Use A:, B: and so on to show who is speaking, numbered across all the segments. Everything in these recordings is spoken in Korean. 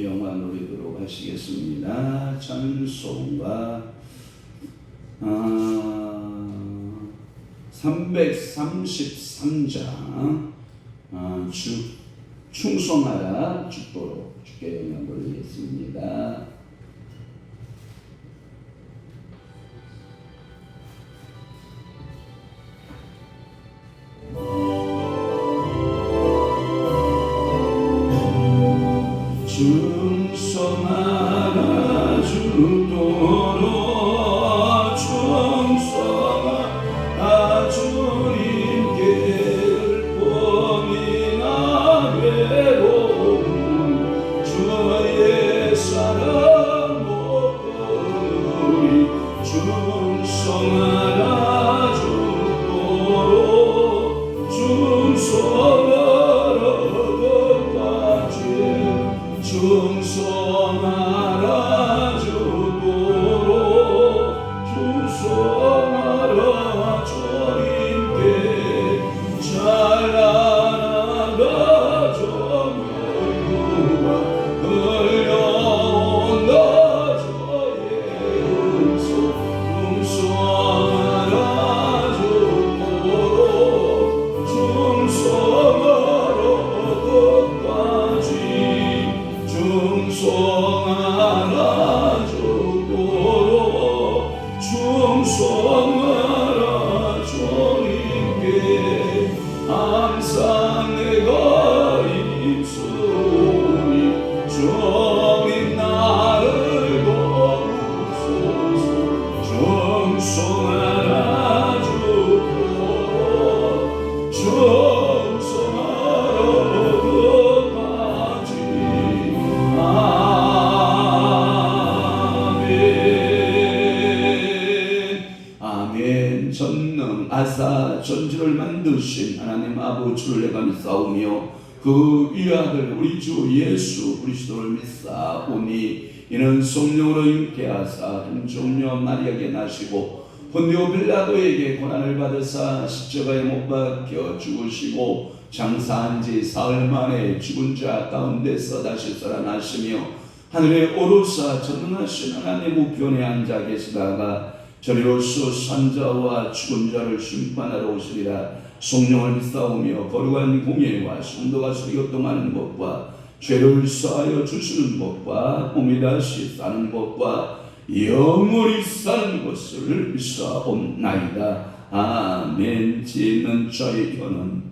A: 주의 영광 누리도록 하시겠습니다. 찬송가 333장 충성하라 죽도록 주께 영광 돌리겠습니다. 충성하라 죽도록 충성하라 주님께 율법이나 외로움 주의 사랑 목도리 충성하라 죽도록 충성하라 끝까지 충성하라 죽도록 충성하라 주님께 찬란하다 정결구가 흘려온다 저의 음성 충성하라 죽도록 충성하라 끝까지 충성하라 죽도록 충성하라 주님께 항상 내가 입술이 주님 나를 도우소서 충성하라 죽도록 충성하라 끝까지 아멘. 전능 전지를 만드신 하나님 아버지를 내가 믿사오며 그 위아들 우리 주 예수 그리스도를 믿사오니 이는 성령으로 잉태하사 종려 마리아에게 나시고 본디오 빌라도에게 고난을 받으사 십자가에 못 박혀 죽으시고 장사한 지 사흘 만에 죽은 자 가운데서 다시 살아나시며 하늘에 오르사 전능하신 하나님 우편에 앉아 계시다가 저리로서 산자와 죽은 자를 심판하러 오시리라. 성령을 믿사오며 거룩한 공예와 성도가 수교동하는 법과 죄를 사하여 주시는 법과 몸이 다시 사는 법과 영원히 사는 것을 믿사옵나이다. 아멘. 지는 자의 혀는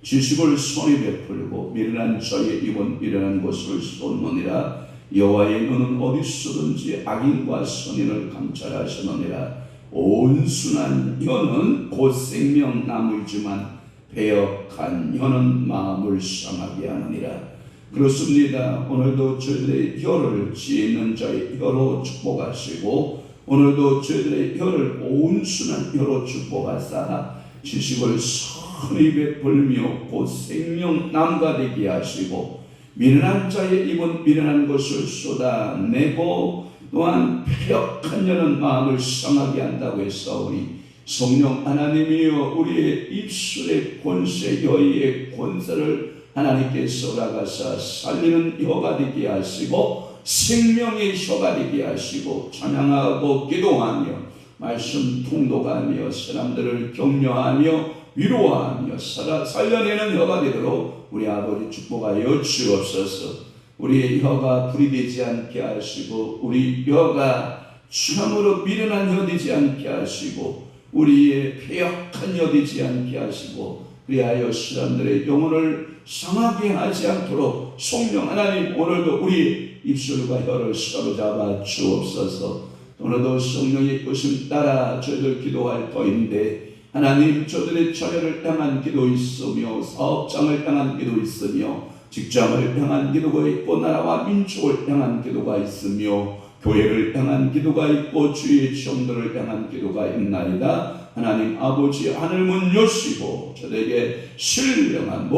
A: 지식을 손에 베풀고 미련한 자의 입은 미련한 것을 쏟느니라. 여호와의 눈은 어디서든지 악인과 선인을 감찰하시느니라. 온순한 혀는 곧 생명나무이지만 배역한 혀는 마음을 상하게 하느니라. 그렇습니다. 오늘도 저희들의 혀를 지혜 있는 자의 혀로 축복하시고 오늘도 저희들의 혀를 온순한 혀로 축복하사 지식을 선히 베풀며 곧 생명나무가 되게 하시고 미련한 자의 입은 미련한 것을 쏟아내고 또한 패역한 자는 마음을 상하게 한다고 했사오니 성령 하나님이여 우리의 입술의 권세 여의의 권세를 하나님께서 허락하사 살리는 혀가 되게 하시고 생명의 혀가 되게 하시고 찬양하고 기도하며 말씀 통독하며 사람들을 격려하며 위로하며 살려내는 혀가 되도록 우리 아버지 축복하여 주옵소서. 우리의 혀가 불이 되지 않게 하시고 우리 혀가 참으로 미련한 혀 되지 않게 하시고 우리의 패역한 혀 되지 않게 하시고 그리하여 사람들의 영혼을 상하게 하지 않도록 성령 하나님 오늘도 우리 입술과 혀를 사로잡아 주옵소서. 오늘도 성령의 뜻을 따라 저희들 기도할 터인데 하나님 저들의 자녀를 향한 기도 있으며 사업장을 향한 기도 있으며 직장을 향한 기도가 있고 나라와 민족을 향한 기도가 있으며 교회를 향한 기도가 있고 주의 정도를 향한 기도가 있나이다. 하나님 아버지 하늘문 여시고 저에게 신령한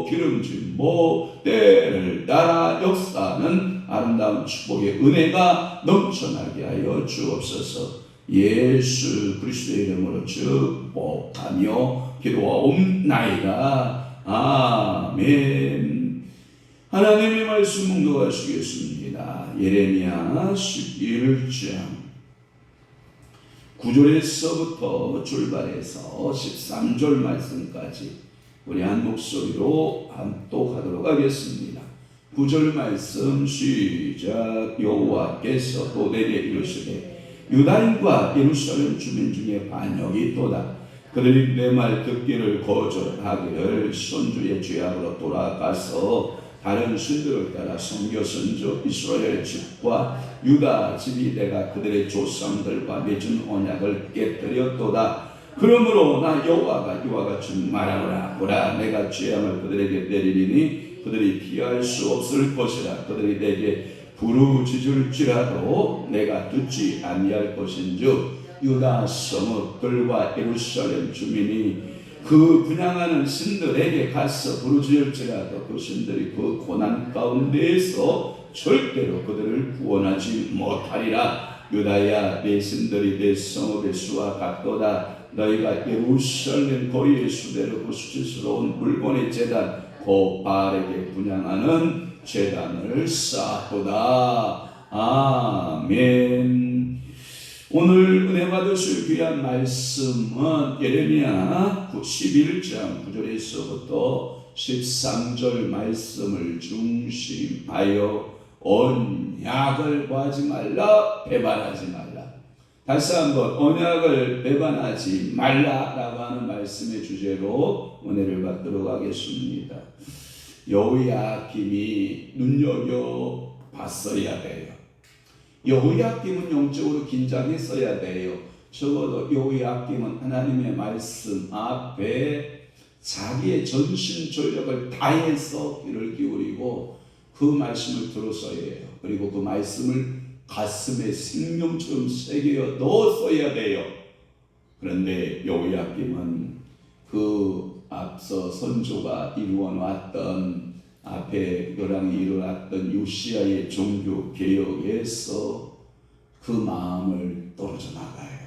A: 기름진 때를 따라 역사하는 아름다운 축복의 은혜가 넘쳐나게 하여 주옵소서. 예수 그리스도의 이름으로 축복하며 기도하옵나이다. 아멘. 하나님의 말씀 묵도하시겠습니다. 있습니다. 예레미야 11장 9절에서부터 출발해서 13절 말씀까지 우리 한 목소리로 함독하도록 하겠습니다. 9절 말씀 시작. 여호와께서 또 내게 이르시되 유다인과 예루살렘 주민 중에 반역이 있도다. 그들이 내 말 듣기를 거절하기를 손주의 죄악으로 돌아가서 다른 신들을 따라 섬겼은즉 이스라엘 집과 유다 집이 내가 그들의 조상들과 맺은 언약을 깨뜨렸도다. 그러므로 나 여호와가 이와 같이 말하노라. 보라, 내가 재앙을 그들에게 내리리니 그들이 피할 수 없을 것이라. 그들이 내게 부르짖을지라도 내가 듣지 아니할 것인즉 유다 성읍들과 예루살렘 주민이 그 분향하는 신들에게 가서 부르짖을지라도 그 신들이 그 고난 가운데에서 절대로 그들을 구원하지 못하리라. 유다야, 내 신들이 내 성읍의 수와 같도다. 너희가 예루살렘 거리의 수대로 그 수치스러운 물건의 제단 곧 바알에게 분향하는 제단을 쌓았도다. 아멘. 오늘 은혜 받으실 귀한 말씀은 예레미야 11장 9절에서부터 13절 말씀을 중심하여 언약을 구하지 말라, 배반하지 말라. 다시 한번 언약을 배반하지 말라라고 하는 말씀의 주제로 은혜를 받도록 하겠습니다. 여호야김이 눈여겨 봤어야 돼요. 여호야김은 영적으로 긴장했어야 돼요. 적어도 여호야김은 하나님의 말씀 앞에 자기의 전심전력을 다해서 귀를 기울이고 그 말씀을 들었어야 해요. 그리고 그 말씀을 가슴에 생명처럼 새겨 넣었어야 돼요. 그런데 여호야김은 그 앞서 선조가 이루어놨던 앞에 벼랑이 일어났던 요시야의 종교 개혁에서 그 마음을 떨어져 나가요.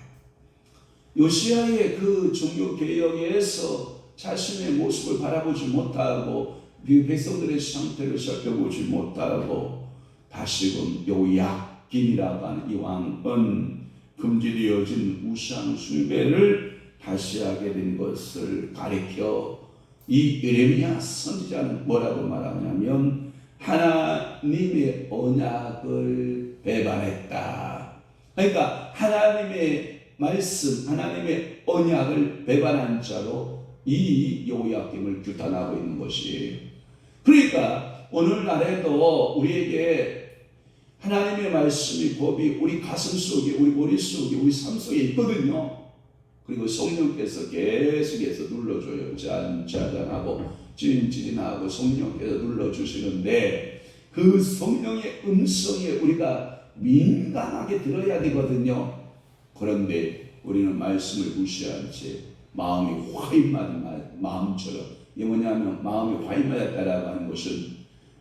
A: 요시야의 그 종교 개혁에서 자신의 모습을 바라보지 못하고 백성들의 상태를 살펴보지 못하고 다시금 여호야김이라고 하는 이 왕은 금지되어진 우상 숭배를 다시 하게 된 것을 가리켜 이 예레미야 선지자는 뭐라고 말하냐면 하나님의 언약을 배반했다. 그러니까 하나님의 말씀, 하나님의 언약을 배반한 자로 이 여호야김을 규탄하고 있는 것이에요. 그러니까 오늘날에도 우리에게 하나님의 말씀이 법이 우리 가슴 속에, 우리 머릿속에, 우리 삶 속에 있거든요. 그리고 성령께서 계속해서 눌러줘요. 짠짠하고 찌릿찌릿하고 성령께서 눌러주시는데 그 성령의 음성에 우리가 민감하게 들어야 되거든요. 그런데 우리는 말씀을 무시한 채 마음이 화인맞은 마음처럼, 이게 뭐냐면 마음이 화인맞았다라고 하는 것은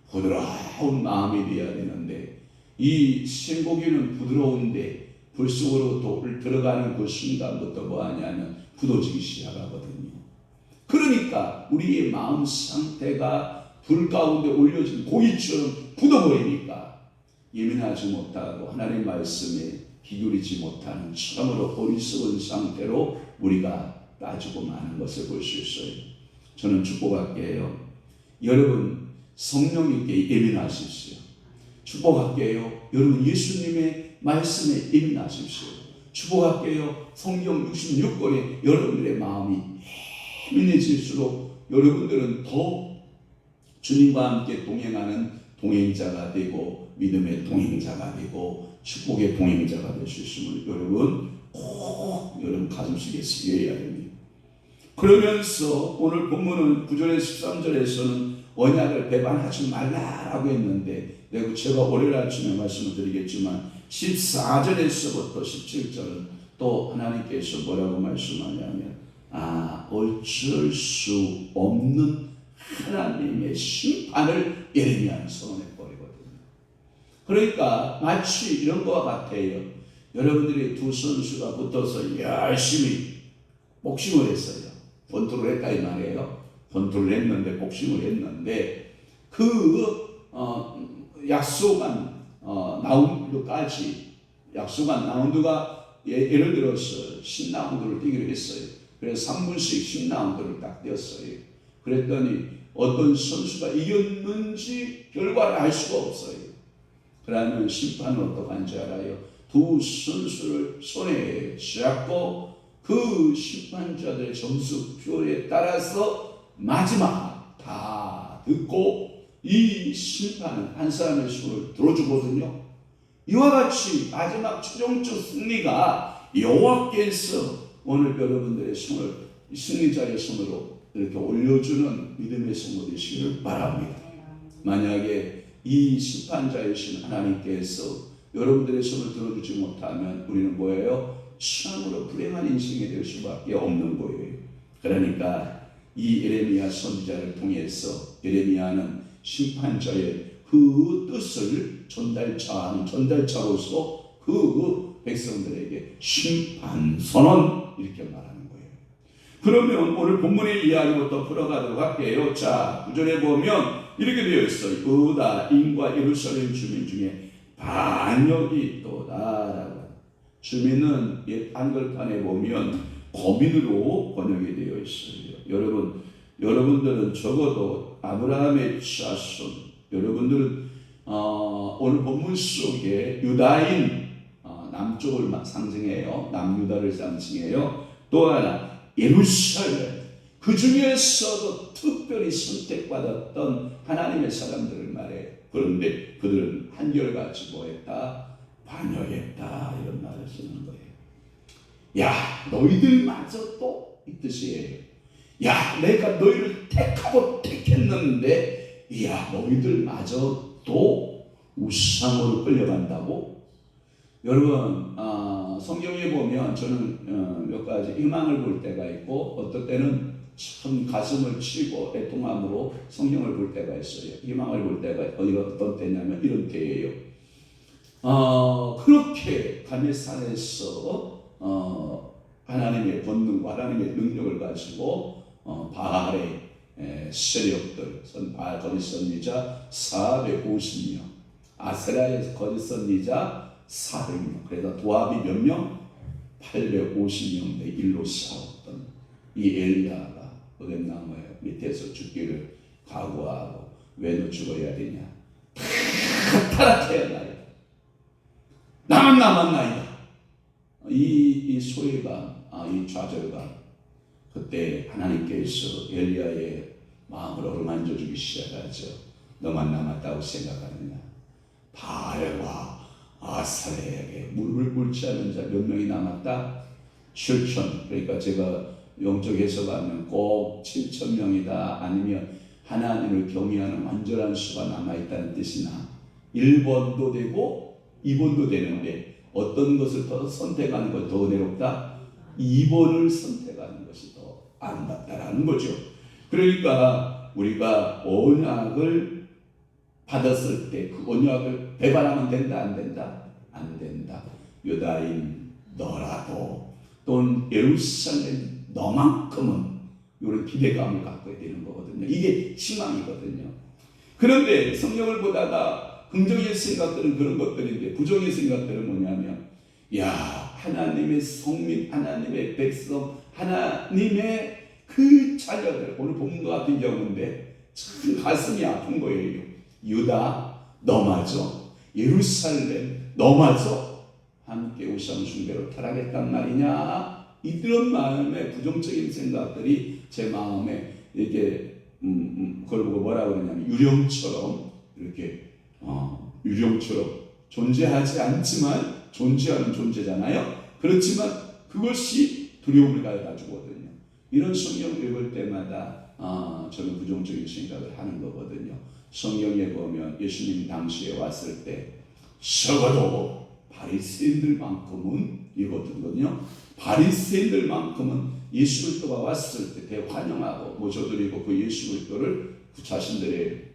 A: 부드러운 마음이 되어야 되는데 이 생고기는 부드러운데 불 속으로 들어가는 그 순간부터 뭐하냐면 굳어지기 시작하거든요. 그러니까 우리의 마음 상태가 불 가운데 올려진 고기처럼 굳어버리니까 예민하지 못하고 하나님의 말씀에 기울이지 못하는 참으로 어리석은 상태로 우리가 빠지고 마는 것을 볼 수 있어요. 저는 축복할게요. 여러분 성령님께 예민하십시오. 축복할게요. 여러분 예수님의 말씀에 예민하십시오. 축복할게요. 성경 66권에 여러분들의 마음이 예민해질수록 여러분들은 더 주님과 함께 동행하는 동행자가 되고 믿음의 동행자가 되고 축복의 동행자가 될 수 있음을 여러분 꼭 여러분 가슴속에 새겨야 됩니다. 그러면서 오늘 본문은 9절에 13절에서는 언약을 배반하지 말라라고 했는데 제가 월요일 아침에 말씀을 드리겠지만 14절에서부터 17절은 또 하나님께서 뭐라고 말씀하냐면 어쩔 수 없는 하나님의 심판을 예레미야는 선언해버리거든요. 그러니까 마치 이런 것과 같아요. 여러분들이 두 선수가 붙어서 열심히 복싱을 했어요. 권투를 했다 이 말이에요. 권투를 했는데 복싱을 했는데 그 약속한 라운드까지 약속한 라운드가 예를 들어서 10라운드를 뛰기로 했어요. 그래서 3분씩 10라운드를 딱 뛰었어요. 그랬더니 어떤 선수가 이겼는지 결과를 알 수가 없어요. 그러면 심판은 어떡한지 알아요? 두 선수를 손에 잡고 그 심판자들의 점수표에 따라서 마지막 다 듣고 이 심판은 한 사람의 손을 들어주거든요. 이와 같이 마지막 최종적 승리가 여호와께서 오늘 여러분들의 손을 승리자의 손으로 이렇게 올려주는 믿음의 성도 되시기를 바랍니다. 만약에 이 심판자이신 하나님께서 여러분들의 손을 들어주지 못하면 우리는 뭐예요? 참으로 불행한 인생이 될 수밖에 없는 거예요. 그러니까 이 예레미야 선지자를 통해서 예레미야는 심판자의 그 뜻을 전달자로서 그 백성들에게 심판 선언 이렇게 말하는 거예요. 그러면 오늘 본문의 이야기부터 풀어가도록 할게요. 자, 9절에 보면 이렇게 되어 있어요. 유다 인과 예루살렘 주민 중에 반역이 있도다. 주민은 옛 한글판에 보면 거민으로 번역이 되어 있어요. 여러분들은 적어도 아브라함의 자손, 여러분들은 오늘 본문 속에 유다인 남쪽을 상징해요. 남유다를 상징해요. 또 하나 예루살렘, 그 중에서도 특별히 선택받았던 하나님의 사람들을 말해요. 그런데 그들은 한결같이 뭐했다? 반역했다. 이런 말을 쓰는 거예요. 야, 너희들마저도 이 뜻이에요. 야, 내가 너희를 택했는데, 야, 너희들마저도 우상으로 끌려간다고? 여러분, 성경에 보면 저는 몇 가지 희망을 볼 때가 있고, 어떨 때는 참 가슴을 치고 애통함으로 성경을 볼 때가 있어요. 희망을 볼 때가 어떤 때냐면 이런 때예요. 그렇게 감회산에서 하나님의 권능과 하나님의 능력을 가지고 바알의 세력들, 바알 거짓 선지자 450명, 아세라의 거짓 선지자 400명, 그래서 도합이 몇 명? 850명 대 1로 싸웠던 이 엘리야가 어긋나무 밑에서 죽기를 각오하고 왜 너 죽어야 되냐? 타락해야 나이다. 나만 남았나이다. 이 소외감, 이 좌절감, 그때 하나님께서 엘리야의 마음을 어루만져 주기 시작하죠. 너만 남았다고 생각하느냐? 바알과 아사레에게 무릎을 꿇지 않은 자 몇 명이 남았다? 7천. 그러니까 제가 영적 해석하면 꼭 7천 명이다, 아니면 하나님을 경외하는 완전한 수가 남아있다는 뜻이나 1번도 되고 2번도 되는데 어떤 것을 더 선택하는 것이 더 은혜롭다? 2번을 선택하는 것이 더 아름답다라는 거죠. 그러니까 우리가 언약을 받았을 때 그 언약을 배반하면 된다, 안 된다? 안 된다. 유다인 너라도 또는 예루살렘 너만큼은 이런 기대감을 갖고 되는 거거든요. 이게 희망이거든요. 그런데 성경을 보다가 긍정의 생각들은 그런 것들인데 부정의 생각들은 뭐냐면, 야, 하나님의 성민, 하나님의 백성, 하나님의 그 자녀들, 오늘 본문 같은 경우인데 참 가슴이 아픈 거예요. 유다 너마저, 예루살렘 너마저 함께 우상 숭배로 타락했단 말이냐? 이런 마음의 부정적인 생각들이 제 마음에 이렇게 그걸 보고 뭐라고 그러냐면 유령처럼 이렇게 유령처럼 존재하지 않지만 존재하는 존재잖아요. 그렇지만 그것이 두려움을 가져다 주거든요. 이런 성경을 읽을 때마다 저는 부정적인 생각을 하는 거거든요. 성경에 보면 예수님 당시에 왔을 때 적어도 바리새인들만큼은 이거든요. 바리새인들만큼은 예수 그리스도가 왔을 때 대환영하고 모셔드리고 그 예수 그리스도를 그 자신들의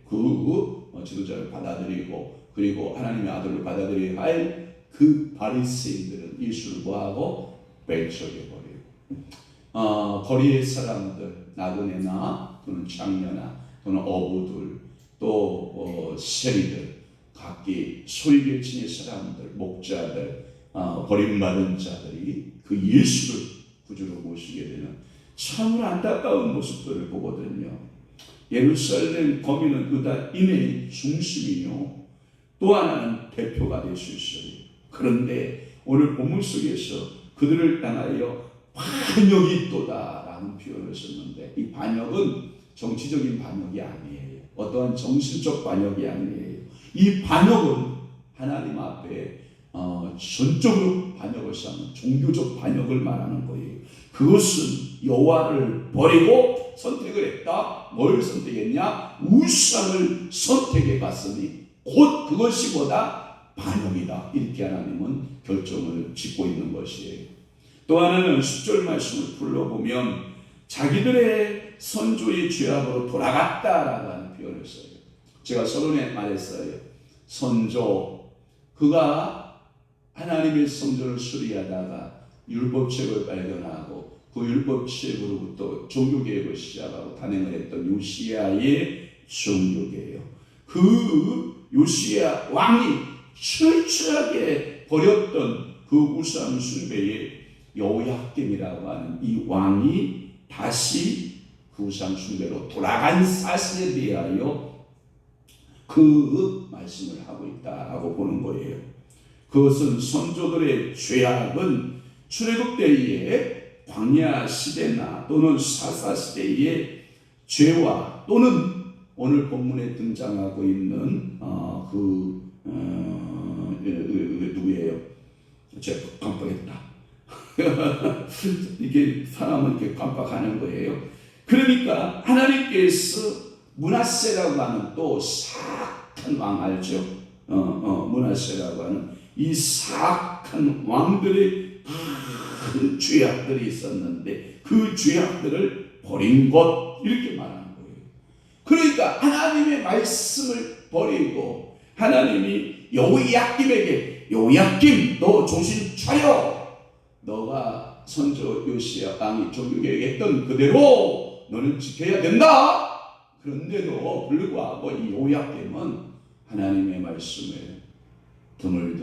A: 지도자를 받아들이고 그리고 하나님의 아들을 받아들여야 할 그 바리새인들은 예수를 뭐하고 배척해버리고 거리의 사람들, 나그네나 또는 장녀나 또는 어부들 또 세리들 각기 소유계층의 사람들, 목자들, 버림받은 자들이 그 예수를 구주로 모시게 되는 참으로 안타까운 모습들을 보거든요. 예루살렘 거민은 유다인의 중심이요, 또 하나는 대표가 될 수 있어요. 그런데 오늘 본문 속에서 그들을 향하여 반역이 있도다라는 표현을 썼는데, 이 반역은 정치적인 반역이 아니에요. 어떠한 정신적 반역이 아니에요. 이 반역은 하나님 앞에 전적으로 반역을 쌓는 종교적 반역을 말하는 거예요. 그것은 여호와를 버리고 선택을 했다. 뭘 선택했냐? 우상을 선택해 갔으니 곧 그것이 보다 반역이다. 이렇게 하나님은 결정을 짓고 있는 것이에요. 또 하나는 10절 말씀을 불러보면 자기들의 선조의 죄악으로 돌아갔다라고 하는 표현을 써요. 제가 서론에 말했어요. 선조, 그가 하나님의 성전을 수리하다가 율법책을 발견하고 그 율법책으로부터 종교개혁을 시작하고 단행을 했던 요시야의 종교개혁. 그 요시야 왕이 철저하게 버렸던 그 우상 숭배의 여호야김이라고 하는 이 왕이 다시 그 우상 숭배로 돌아간 사실에 대하여 그 말씀을 하고 있다라고 보는 거예요. 그것은 선조들의 죄악은 출애굽 때의 광야 시대나 또는 사사 시대의 죄와 또는 오늘 본문에 등장하고 있는 누구예요? 제가 깜빡했다. 이게 사람은 이렇게 깜빡하는 거예요. 그러니까 하나님께서 므낫세라고 하는 또 사악한 왕 알죠? 므낫세라고 하는 이 사악한 왕들의 큰 죄악들이 있었는데 그 죄악들을 버린 것, 이렇게 말하는 거예요. 그러니까 하나님의 말씀을 버리고 하나님이 여호야김에게 여호야김 너 정신 차려, 너가 선조 요시야 왕이 종교개혁했던 그대로 너는 지켜야 된다. 그런데도 불구하고 이 여호야김은 하나님의 말씀에 등을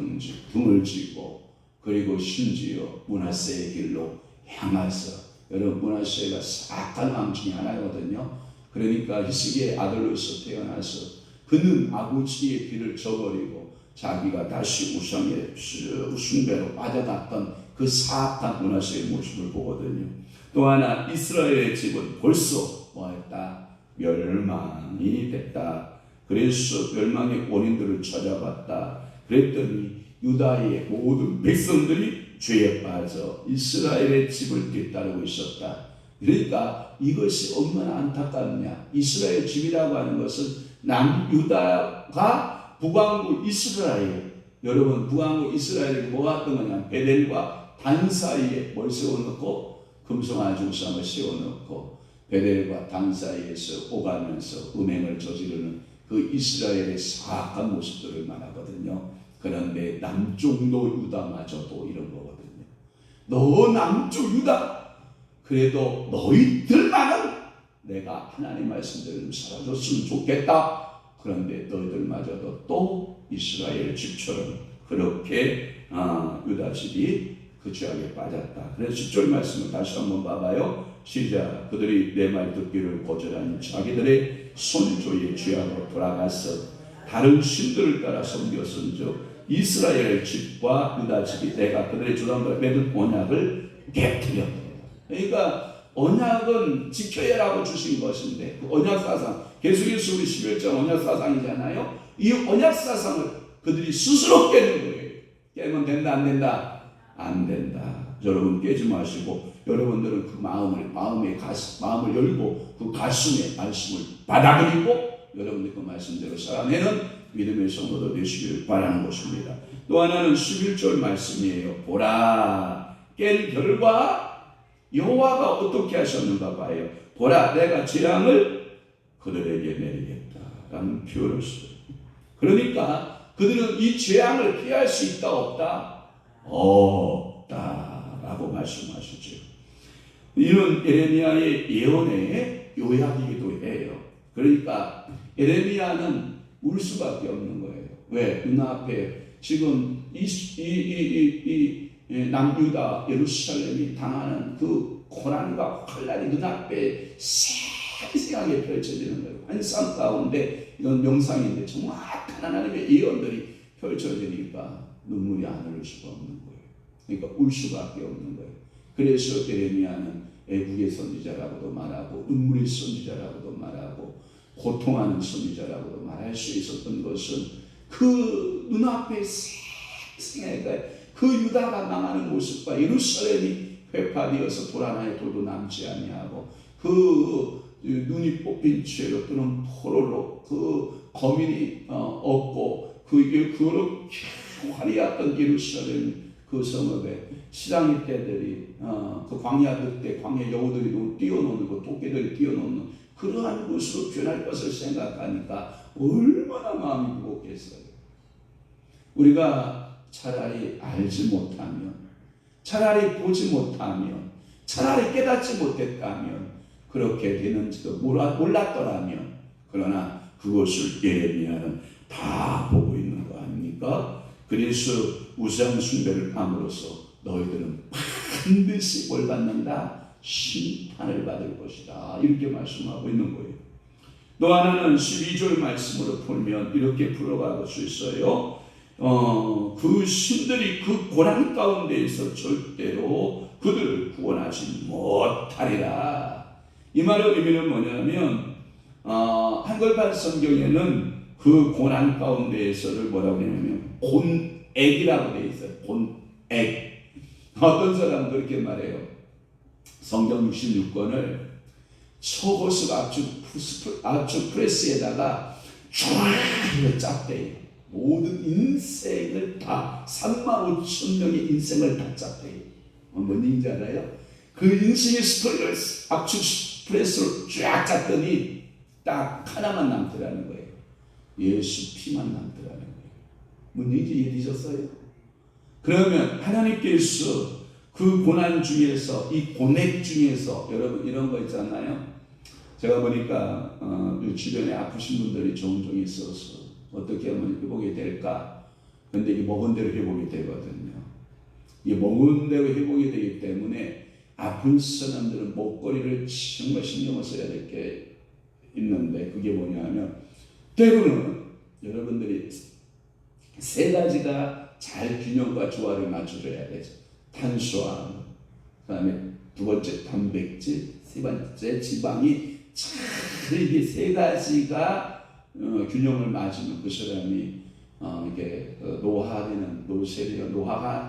A: 지고 그리고 심지어 므낫세의 길로 향해서, 여러분 므낫세가 사악한 왕 중에 하나거든요. 그러니까 히스기야의 아들로서 태어나서 그는 아버지의 길을 저버리고 자기가 다시 우상의 숭배로 빠져갔던 그 사악한 므낫세의 모습을 보거든요. 또 하나 이스라엘의 집은 벌써 뭐했다? 멸망이 됐다. 그래서 멸망의 원인들을 찾아봤다. 그랬더니 유다의 모든 백성들이 죄에 빠져 이스라엘의 집을 뒤따르고 있었다. 그러니까 이것이 얼마나 안타깝냐. 이스라엘 집이라고 하는 것은 남유다가 북왕국 이스라엘, 여러분 북왕국 이스라엘이 뭐가 어떤 거냐, 베델과 단 사이에 뭘 세워놓고 금송아중상을 세워놓고 베델과 단 사이에서 오가면서 음행을 저지르는 그 이스라엘의 사악한 모습들을 말하거든요. 그런데 남쪽도 유다마저도 이런 거거든요. 너 남쪽 유다, 그래도 너희들만은 내가 하나님 말씀대로 살아줬으면 좋겠다. 그런데 너희들마저도 또 이스라엘 집처럼 그렇게 유다 집이 그 죄악에 빠졌다. 그래서 10절 말씀을 다시 한번 봐봐요. 시작. 그들이 내 말 듣기를 거절하니 자기들의 선조의 죄악으로 돌아가서 다른 신들을 따라 섬겼은즉 이스라엘 집과 유다 집이 내가 그들의 조상들과 맺은 언약을 깨뜨렸다. 그러니까 언약은 지켜야라고 주신 것인데 그 언약 사상, 계속해서 우리 11장 언약 사상이잖아요. 이 언약 사상을 그들이 스스로 깨는 거예요. 깨면 된다 안 된다? 안 된다. 여러분 깨지 마시고 여러분들은 그 마음을 열고 그 가슴에 말씀을 받아들이고 여러분들 그 말씀대로 살아내는 믿음의 성도들 되시기를 바라는 것입니다. 또 하나는 11절 말씀이에요. 보라, 깬 결과 여호와가 어떻게 하셨는가 봐요. 보라, 내가 재앙을 그들에게 내리겠다 라는 표현을 써요. 그러니까 그들은 이 재앙을 피할 수 있다 없다? 없다 라고 말씀하시죠. 이는 예레미야의 예언의 요약이기도 해요. 그러니까 예레미야는 울 수밖에 없는 거예요. 왜? 눈앞에 지금 남유다 예루살렘이 당하는 그 고난과 환란이 눈앞에 생생하게 펼쳐지는 거예요. 환상 가운데, 이건 명상인데 정확한 하나님의 예언들이 펼쳐지니까 눈물이 안 흐를 수가 없는 거예요. 그러니까 울 수밖에 없는 거예요. 그래서 예레미야는 애국의 선지자라고도 말하고 눈물의 선지자라고도 말하고 고통하는 선지자라고도 말할 수 있었던 것은 그 눈앞에 생생하게 그 유다가 망하는 모습과 예루살렘이 회파되어서 돌 하나의 돌도 남지 아니하고 그 눈이 뽑힌 죄로 또는 포로로 그 거민이 없고 그렇게 화려했던 예루살렘 그 성읍에 시장이 때들이 그 광야 때 광야 여우들이 뛰어노는 거 토끼들이 뛰어노는 그러한 곳으로 변할 것을 생각하니까 얼마나 마음이 무겁겠어요. 우리가 차라리 알지 못하면, 차라리 보지 못하면, 차라리 깨닫지 못했다면 그렇게 되는지도 몰랐더라면, 그러나 그것을 예레미야는 다 보고 있는 거 아닙니까? 그래서 우상 숭배를 함으로써 너희들은 반드시 뭘 받는다? 심판을 받을 것이다. 이렇게 말씀하고 있는 거예요. 또 하나는 12절 말씀으로 풀면 이렇게 풀어갈 수 있어요. 그 신들이 그 고난 가운데에서 절대로 그들을 구원하지 못하리라. 이 말의 의미는 뭐냐면 한글판 성경에는 그 고난 가운데에서를 뭐라고 하냐면 곤액이라고 되어 있어요. 곤액. 어떤 사람은 그렇게 말해요. 성경 66권을 초고속 압축 프레스에다가 쫙 짰대요. 모든 인생을 다 35,000명의 인생을 다 짰대요. 뭔 얘기인지 알아요? 그 인생의 스토리를 압축 프레스로 쫙 짰더니 딱 하나만 남더라는 거예요. 예수 피만 남더라는 거예요. 뭔 얘기인지 이해되셨어요? 그러면 하나님께서 그 고난 중에서, 이 고뇌 중에서, 여러분 이런 거 있잖아요. 제가 보니까 주변에 아프신 분들이 종종 있어서 어떻게 하면 회복이 될까? 근데 이게 먹은 대로 회복이 되거든요. 이게 먹은 대로 회복이 되기 때문에 아픈 사람들은 먹거리를 정말 신경을 써야 될 게 있는데, 그게 뭐냐면 때로는 여러분들이 세 가지가 잘 균형과 조화를 맞춰줘야 되죠. 탄수화물, 그 다음에 두 번째 단백질, 세 번째 지방이 잘 이게 세 가지가 균형을 맞으면 그 사람이 이게 노화가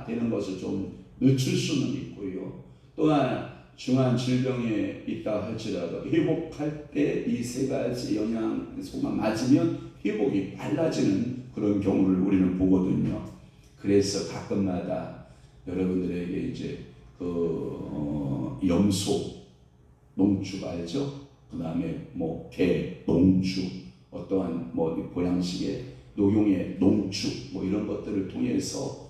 A: 되는 것을 좀 늦출 수는 있고요. 또한 중한 질병에 있다 할지라도 회복할 때 이 세 가지 영양소가 맞으면 회복이 빨라지는 그런 경우를 우리는 보거든요. 그래서 가끔마다 여러분들에게 이제 염소, 농축 알죠? 그 다음에 게, 농축, 어떠한 보양식의 녹용의 농축 이런 것들을 통해서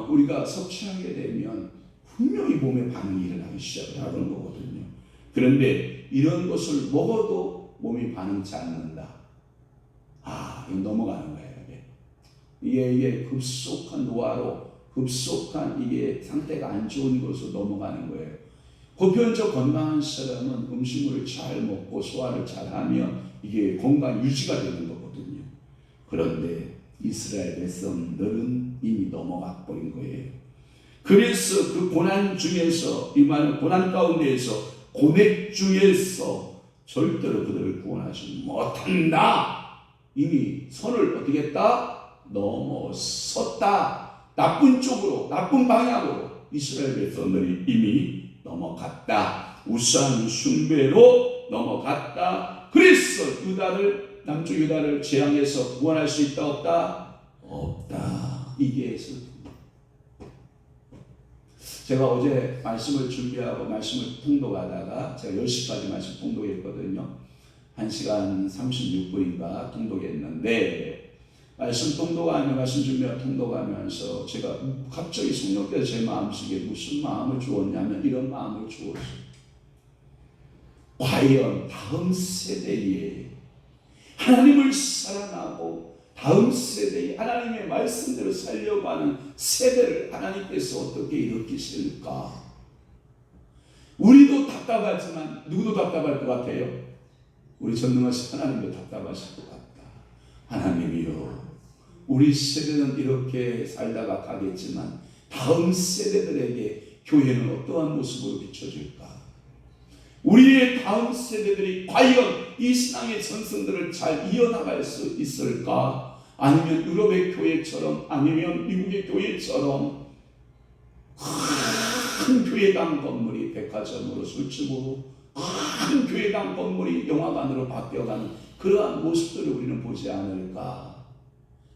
A: 우리가 섭취하게 되면 분명히 몸에 반응이 일어나기 시작을 하는 거거든요. 그런데 이런 것을 먹어도 몸이 반응치 않는다. 이거 넘어가는 거예요. 이게 급속한 노화로, 급속한 이게 상태가 안 좋은 것으로 넘어가는 거예요. 보편적 건강한 사람은 음식물을 잘 먹고 소화를 잘 하면 이게 건강 유지가 되는 거거든요. 그런데 이스라엘 백성들은 이미 넘어가 버린 거예요. 그래서 그 고난 중에서, 이 말은 고난 가운데에서, 고뇌 중에서 절대로 그들을 구원하지 못한다. 이미 선을 어떻게 했다? 넘어섰다. 나쁜 쪽으로, 나쁜 방향으로 이스라엘 백성들이 이미 넘어갔다. 우상 숭배로 넘어갔다. 그래서 남쪽 유다를 재앙에서 구원할 수 있다 없다? 없다. 이게 제가 어제 말씀을 준비하고 말씀을 통독하다가 제가 10시까지 말씀 통독했거든요. 1시간 36분인가 통독했는데 말씀 준비하고 통독하면서 제가 갑자기 성령께서 제 마음속에 무슨 마음을 주었냐면 이런 마음을 주었어요. 과연 다음 세대에 하나님을 사랑하고 다음 세대의 하나님의 말씀대로 살려고 하는 세대를 하나님께서 어떻게 일으키실까? 우리도 답답하지만 누구도 답답할 것 같아요? 우리 전능하신 하나님도 답답하실 것 같다. 하나님이요, 우리 세대는 이렇게 살다가 가겠지만 다음 세대들에게 교회는 어떠한 모습으로 비춰질까? 우리의 다음 세대들이 과연 이 신앙의 전승들을 잘 이어나갈 수 있을까? 아니면 유럽의 교회처럼, 아니면 미국의 교회처럼 큰 교회당 건물이 백화점으로, 술집으로, 큰 교회당 건물이 영화관으로 바뀌어가는 그러한 모습들을 우리는 보지 않을까?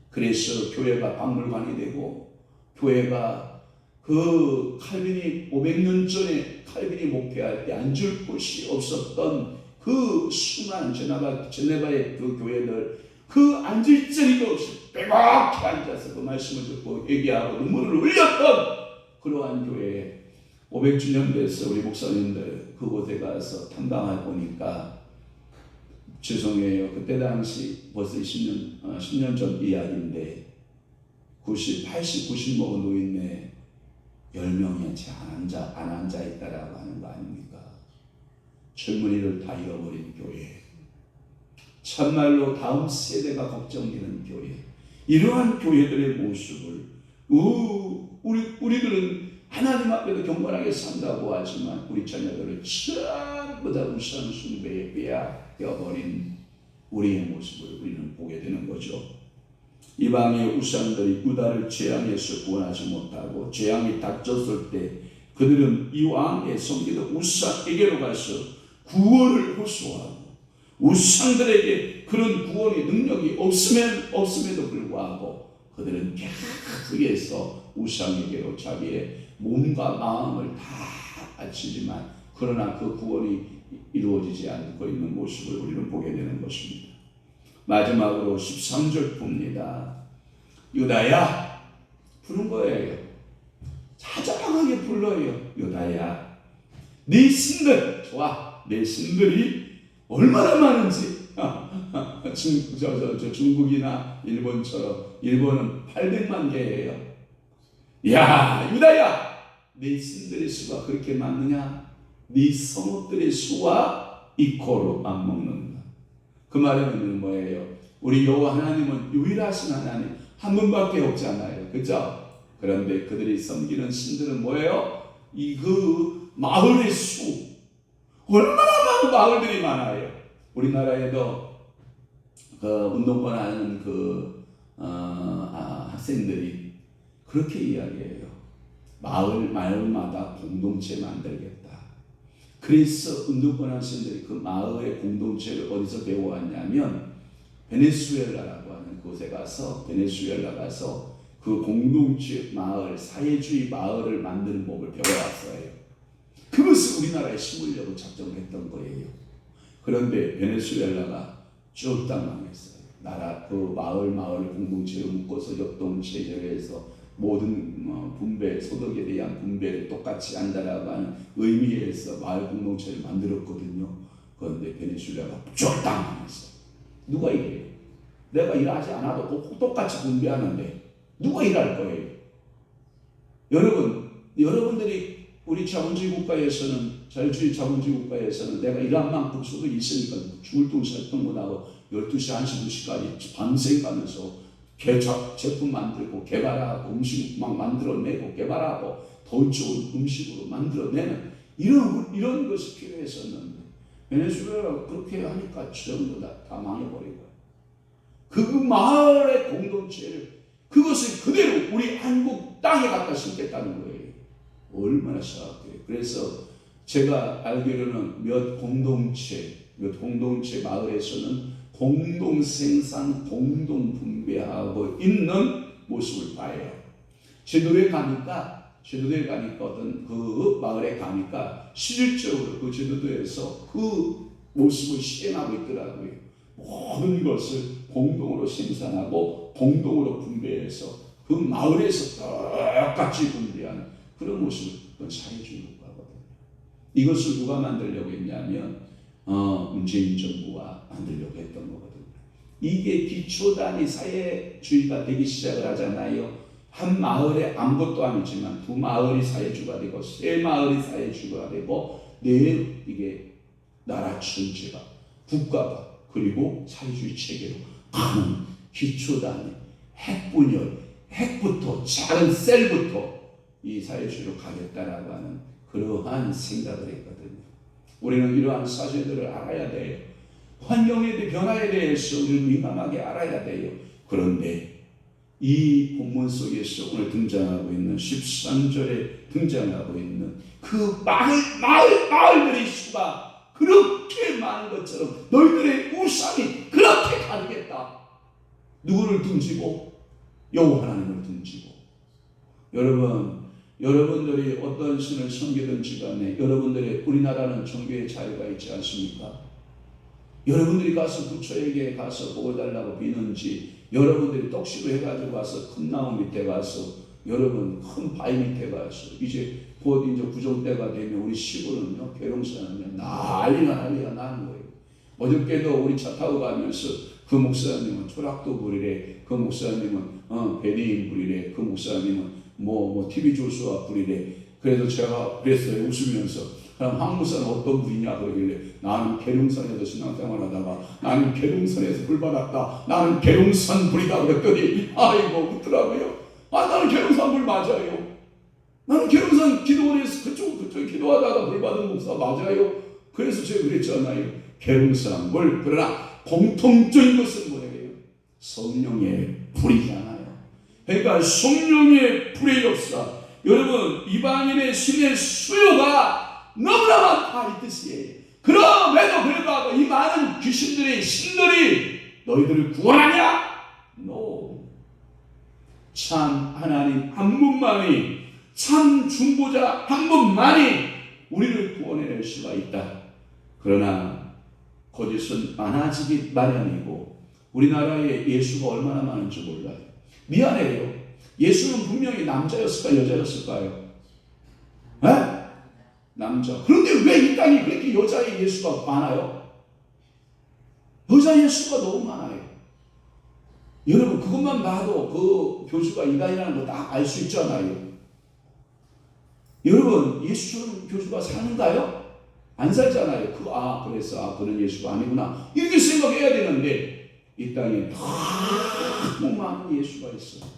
A: 그래서 교회가 박물관이 되고, 교회가 그 칼빈이 500년 전에 칼빈이 목회할 때 앉을 곳이 없었던 그 수많은 제네바의 그 교회들, 그 앉을 자리도 없이 빼곡히 앉아서 그 말씀을 듣고 얘기하고 눈물을 흘렸던 그러한 교회에 500주년 돼서 우리 목사님들 그곳에 가서 탐방해 보니까, 죄송해요, 그때 당시 벌써 10년 전 이야기인데 80, 90 먹은 노인네 10명이 채 안 앉아 있다라고 하는 거 아닙니까? 젊은이를 다 잃어버린 교회, 참말로 다음 세대가 걱정되는 교회, 이러한 교회들의 모습을 우리들은 하나님 앞에도 경건하게 산다고 하지만 우리 자녀들을 전부 다 우상 숭배에 빼앗겨버린 우리의 모습을 우리는 보게 되는 거죠. 이방의 우상들이 유다를 재앙에서 구원하지 못하고 재앙이 닥쳤을 때 그들은 이 왕의 섬기던 우상에게로 가서 구원을 호소하고, 우상들에게 그런 구원의 능력이 없음에도 불구하고 그들은 계속해서 우상에게로 자기의 몸과 마음을 다 바치지만 그러나 그 구원이 이루어지지 않고 있는 모습을 우리는 보게 되는 것입니다. 마지막으로 13절 봅니다. 유다야, 부른 거예요. 자장하게 불러요. 유다야, 네 신들, 좋아, 내 신들이 얼마나 많은지. 중국이나 일본처럼, 일본은 800만 개예요. 야, 유다야, 네 신들의 수가 그렇게 많느냐? 네 성읍들의 수와 이코로 맞먹는다. 그 말은 뭐예요? 우리 여호와 하나님은 유일하신 하나님, 한 분밖에 없잖아요, 그죠? 그런데 그들이 섬기는 신들은 뭐예요? 그 마을의 수, 얼마나 많은 마을들이 많아요. 우리나라에도 그 운동권 하는 학생들이 그렇게 이야기해요. 마을마다 공동체 만들겠다. 그래서 운동권 학생들이 그 마을의 공동체를 어디서 배워왔냐면 베네수엘라라고 하는 곳에 가서, 베네수엘라 가서 그 공동체 마을, 사회주의 마을을 만드는 법을 배워왔어요. 그것을 우리나라에 심으려고 작정했던 거예요. 그런데 베네수엘라가 쭉 당황했어요. 그 마을 공동체로 묶어서 협동체제에서 모든 분배, 소득에 대한 분배를 똑같이 한다라고 하는 의미에서 마을 공동체를 만들었거든요. 그런데 베네수엘라가 쭉 당황했어요. 누가 이래요? 내가 일하지 않아도 똑같이 분배하는데 누가 일할 거예요? 여러분들이 우리 자본주의 국가에서는, 자유주의 자본주의 국가에서는 내가 일한 만큼 소득이 있으니까 죽을 돈 살 돈 못하고 12시, 1시, 2시까지 밤새 가면서 제품 만들고 개발하고 음식 막 만들어내고 개발하고 더 좋은 음식으로 만들어내는 이런 것이 필요했었는데 베네수엘라가 그렇게 하니까 전부 다 망해버리고, 그 마을의 공동체를, 그것을 그대로 우리 한국 땅에 갖다 심겠다는 거예요. 얼마나 사악해요. 그래서 제가 알기로는 몇 공동체 마을에서는 공동 생산, 공동 분배하고 있는 모습을 봐요. 제주도에 가니까 어떤 그 마을에 가니까 실질적으로 그 제주도에서 그 모습을 시행하고 있더라고요. 모든 것을 공동으로 생산하고 공동으로 분배해서 그 마을에서 똑같이 분배하는 그런 모습을, 그건 사회주의 국가거든요. 이것을 누가 만들려고 했냐면 문재인 정부가 만들려고 했던 거거든요. 이게 기초단위 사회주의가 되기 시작을 하잖아요. 한 마을에 아무것도 아니지만 두 마을이 사회주가 되고 세 마을이 사회주가 되고 네 이게 나라 전체가 국가가 그리고 사회주의 체계로 가는 기초단위 핵분열 핵부터 작은 셀부터 이 사회주의로 가겠다라고 하는 그러한 생각을 했거든요. 우리는 이러한 사실들을 알아야 돼요. 환경의 변화에 대해서 우리는 민감하게 알아야 돼요. 그런데 이 본문 속에서 오늘 등장하고 있는 13절에 등장하고 있는 그 마을들의 수가 그렇게 많은 것처럼 너희들의 우상이 그렇게 가득했다. 누구를 등지고? 여호와 하나님을 등지고. 여러분들이 어떤 신을 섬기든지 간에 여러분들의 우리나라는 종교의 자유가 있지 않습니까? 여러분들이 가서 부처에게 가서 보고달라고 비는지 여러분들이 떡시로 해가지고 가서 큰 나무 밑에 가서 여러분 큰 바위 밑에 가서 이제 곧 이제 구정 때가 되면 우리 시골은요 계룡산은요 난리가 나는 거예요. 어저께도 우리 차 타고 가면서 그 목사님은 초락도 부리래, 그 목사님은 베리인 부리래, 그 목사님은 뭐 TV 조수아 부리래. 그래서 제가 그랬어요 웃으면서. 그럼 한국사는 어떤 부이냐 그러길래 나는 계룡산에서 신앙생활하다가 나는 계룡산에서 불받았다. 나는 계룡산 불이다 그랬더니 아이고 웃더라고요. 나는 계룡산 불 맞아요. 나는 계룡산 기도원에서 그쪽 기도하다가 불받은 목사 맞아요. 그래서 제가 그랬잖아요. 계룡산 불. 그러나 공통적인 것은 뭐예요? 성령의 불이잖아요. 그러니까 성령의 불의 역사. 여러분 이방인의 신의 수요가 너무나 많다 이 뜻이에요. 그럼에도 불구하고 이 많은 귀신들의 신들이 너희들을 구원하냐? No. 참 하나님 한 분만이 참 중보자 한 분만이 우리를 구원해낼 수가 있다. 그러나 거짓은 많아지기 마련이고 우리나라에 예수가 얼마나 많은지 몰라요. 미안해요. 예수는 분명히 남자였을까요? 여자였을까요? 에? 남자. 그런데 왜 이 땅이 그렇게 여자의 예수가 많아요? 여자 예수가 너무 많아요. 여러분 그것만 봐도 그 교주가 이단이라는 거 다 알 수 있잖아요. 여러분 예수처럼 교주가 사는가요? 안 살잖아요. 그래서 그는 예수가 아니구나 이렇게 생각해야 되는데 이 땅에 너무 많은 예수가 있어요.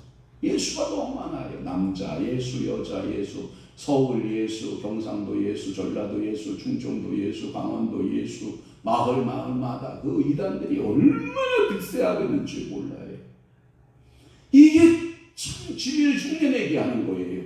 A: 예수가 너무 많아요. 남자 예수, 여자 예수, 서울 예수, 경상도 예수, 전라도 예수, 충청도 예수, 강원도 예수, 마을마다 그 이단들이 얼마나 득세하고 있는지 몰라요. 이게 참 진리를 흉내내게 하는 거예요.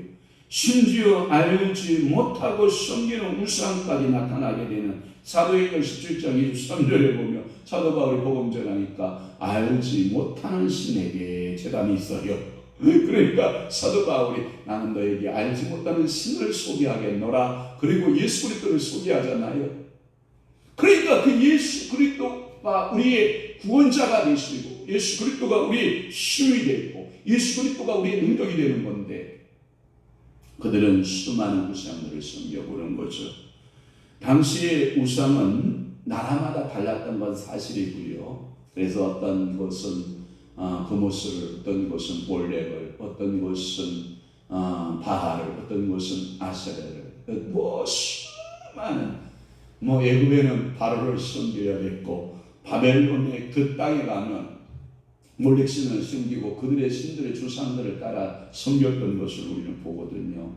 A: 심지어 알지 못하고 섬기는 우상까지 나타나게 되는 사도행전 17장 23절에 보면 사도 바울이 복음 전하니까 알지 못하는 신에게 제단이 있어요. 그러니까 사도 바울이 나는 너에게 알지 못하는 신을 소개하겠노라. 그리고 예수 그리스도를 소개하잖아요. 그러니까 그 예수 그리스도가 우리의 구원자가 되시고 예수 그리스도가 우리의 힘이 되고 예수 그리스도가 우리의 능력이 되는 건데 그들은 수많은 우상들을 섬겨보는 거죠. 당시의 우상은 나라마다 달랐던 건 사실이고요. 그래서 어떤 것은 그모스를, 어떤 것은 몰렉을, 어떤 것은 바알을, 어떤 것은 아세라를, 수많은 애굽에는 바로를 섬겨야 됐고 바벨론의 그 땅에 가면 몰렉신을 섬기고 그들의 신들의 주상들을 따라 섬겼던 것을 우리는 보거든요.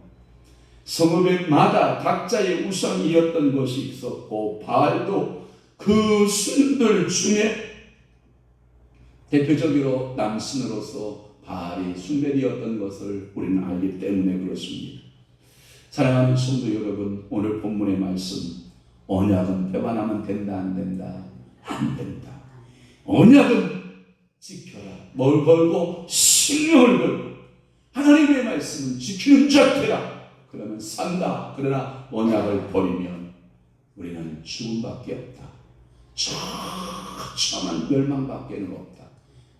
A: 성읍마다 각자의 우상이었던 것이 있었고 바알도 그 신들 중에 대표적으로 남신으로서 바알이 숭배되었던 것을 우리는 알기 때문에 그렇습니다. 사랑하는 성도 여러분, 오늘 본문의 말씀 언약은 배반하면 된다 안 된다? 안 된다. 언약은 지켜라. 뭘 걸고? 생명을 걸고. 하나님의 말씀은 지키는 자 되라. 그러면 산다. 그러나 언약을 버리면 우리는 죽음밖에 없다. 처참한 멸망밖에는 없다.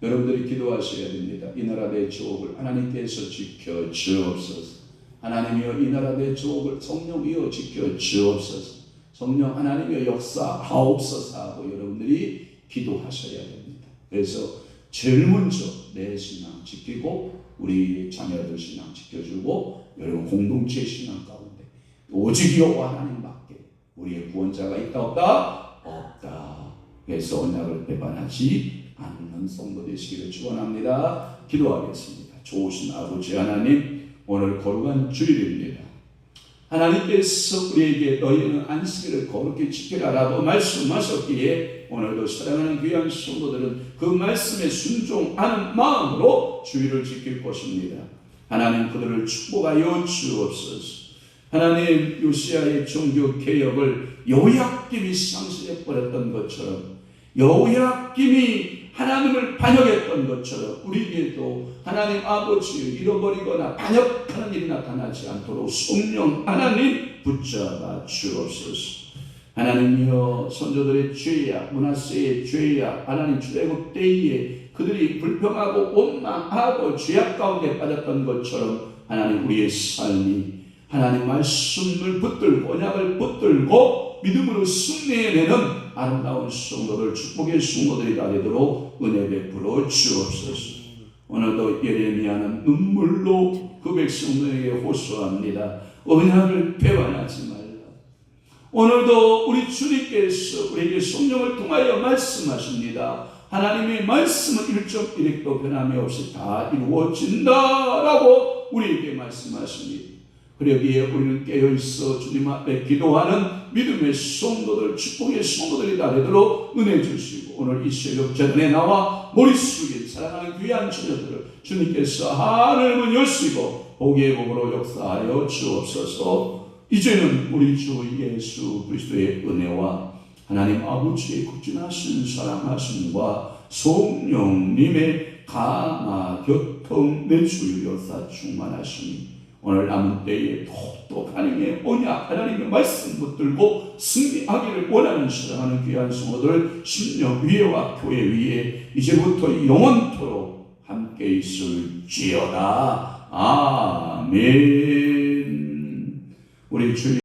A: 여러분들이 기도하셔야 됩니다. 이 나라 내 주옥을 하나님께서 지켜 주옵소서. 하나님이여 이 나라 내 주옥을 성령이여 지켜 주옵소서. 성령 하나님이여 역사하옵소서 하고 여러분들이 기도하셔야 됩니다. 그래서 제일 먼저 내 신앙 지키고 우리 자녀들 신앙 지켜주고 여러분 공동체 신앙 가운데 오직 여호와 하나님밖에 우리의 구원자가 있다 없다? 없다. 그래서 언약을 배반하지 않는 성도 되시기를 축원합니다. 기도하겠습니다. 좋으신 아버지 하나님, 오늘 거룩한 주일입니다. 하나님께서 우리에게 너희는 안식일을 거룩히 지키라라고 말씀하셨기에 오늘도 사랑하는 귀한 성도들은 그 말씀에 순종하는 마음으로 주일을 지킬 것입니다. 하나님 그들을 축복하여 주옵소서. 하나님 요시야의 종교 개혁을 여호야김이 상실해버렸던 것처럼, 여호야김이 하나님을 반역했던 것처럼 우리에게도 하나님 아버지를 잃어버리거나 반역하는 일이 나타나지 않도록 성령 하나님 붙잡아 주옵소서. 하나님이여, 선조들의 죄악, 므낫세의 죄악, 하나님 출애굽 때에 그들이 불평하고 원망하고 죄악 가운데 빠졌던 것처럼 하나님 우리의 삶이 하나님 말씀을 붙들고 언약을 붙들고 믿음으로 승리해내는 아름다운 성도들, 축복의 성도들이 되도록 은혜 베풀어 주옵소서. 오늘도 예레미야는 눈물로 그 백성들에게 호소합니다. 언약을 배반하지 말라. 오늘도 우리 주님께서 우리에게 성령을 통하여 말씀하십니다. 하나님의 말씀은 1.1핵도 변함이 없이 다 이루어진다라고 우리에게 말씀하십니다. 그러기에 우리는 깨어있어 주님 앞에 기도하는 믿음의 성도들, 축복의 성도들이 되도록 은혜 주시고, 오늘 이 새벽 전에 나와 머리 숙인 사랑하는 귀한 자녀들을 주님께서 하늘문 여시고 복의 복으로 역사하여 주옵소서. 이제는 우리 주 예수 그리스도의 은혜와 하나님 아버지의 극진하신 사랑하심과 성령님의 감화 교통 내주의 역사 충만하시니 오늘 남은 때에 더욱 하나님의 언약, 하나님의 말씀 붙들고 승리하기를 원하는 사랑하는 귀한 성도들 심령 위에와 교회 위에 이제부터 영원토록 함께 있을지어다. 아멘. 우리 주님